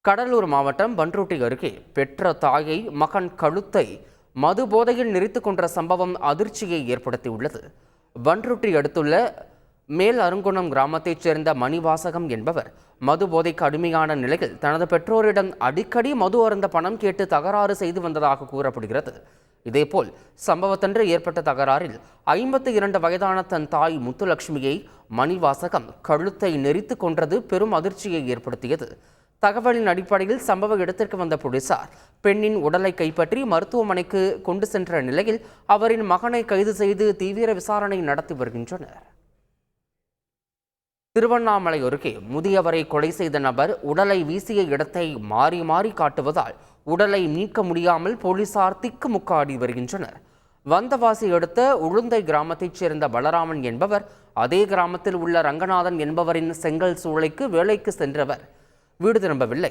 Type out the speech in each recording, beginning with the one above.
கடலூர் மாவட்டம் பண்ருட்டி அருகே பெற்ற தாயை மகன் கழுத்தை மது போதையில் நெரித்துக் கொன்ற சம்பவம் அதிர்ச்சியை ஏற்படுத்தியுள்ளது. பண்ருட்டி அடுத்துள்ள மேல் அருங்குணம் கிராமத்தைச் சேர்ந்த மணிவாசகம் என்பவர் மது போதைக்கு அடிமையான நிலையில் தனது பெற்றோரிடம் அடிக்கடி மது அருந்த பணம் கேட்டு தகராறு செய்து வந்ததாக கூறப்படுகிறது. இதேபோல் சம்பவத்தன்று ஏற்பட்ட தகராறில் 52 வயதான தன் தாய் முத்துலட்சுமியை மணிவாசகம் கழுத்தை நெரித்து கொன்றது பெரும் அதிர்ச்சியை ஏற்படுத்தியது. தகவலின் அடிப்படையில் சம்பவ இடத்திற்கு வந்த போலீசார் பெண்ணின் உடலை கைப்பற்றி மருத்துவமனைக்கு கொண்டு சென்ற நிலையில் அவரின் மகனை கைது செய்து தீவிர விசாரணை நடத்தி வருகின்றனர். திருவண்ணாமலை அருகே முதியவரை கொலை செய்த நபர் உடலை வீசிய இடத்தை மாறி மாறி காட்டுவதால் உடலை மீட்க முடியாமல் போலீசார் திக்குமுக்காடி வருகின்றனர். வந்தவாசி அடுத்த உளுந்தை கிராமத்தைச் சேர்ந்த பலராமன் என்பவர் அதே கிராமத்தில் உள்ள ரங்கநாதன் என்பவரின் செங்கல் சூளைக்கு வேலைக்கு சென்றவர் வீடு திரும்பவில்லை.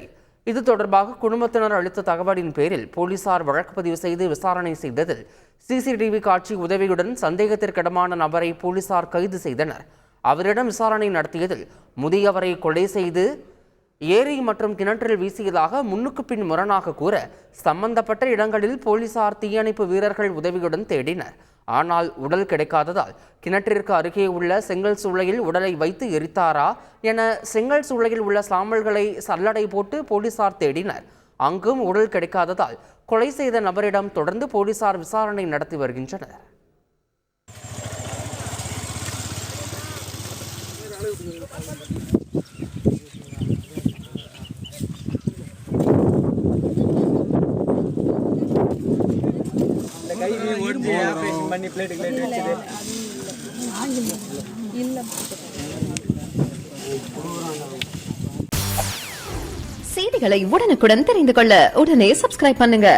இது தொடர்பாக குடும்பத்தினர் அளித்த தகவலின் பேரில் போலீசார் வழக்கு பதிவு செய்து விசாரணை செய்ததில் சிசிடிவி காட்சி உதவியுடன் சந்தேகத்திற்கிடமான நபரை போலீசார் கைது செய்தனர். அவரிடம் விசாரணை நடத்தியதில் முதியவரை கொலை செய்து ஏரி மற்றும் கிணற்றில் வீசியதாக முன்னுக்கு பின் முரணாக கூற சம்பந்தப்பட்ட இடங்களில் போலீசார் தீயணைப்பு வீரர்கள் உதவியுடன் தேடினர். ஆனால் உடல் கிடைக்காததால் கிணற்றிற்கு அருகே உள்ள செங்கல் சூளையில் உடலை வைத்து எரித்தாரா என செங்கல் சூளையில் உள்ள சாம்பல்களை சல்லடை போட்டு போலீசார் தேடினர். அங்கும் உடல் கிடைக்காததால் கொலை செய்த நபரிடம் தொடர்ந்து போலீசார் விசாரணை நடத்தி வருகின்றனர். செய்திகளை உடனுக்குடன் தெரிந்து கொள்ள உடனே சப்ஸ்கிரைப் பண்ணுங்க.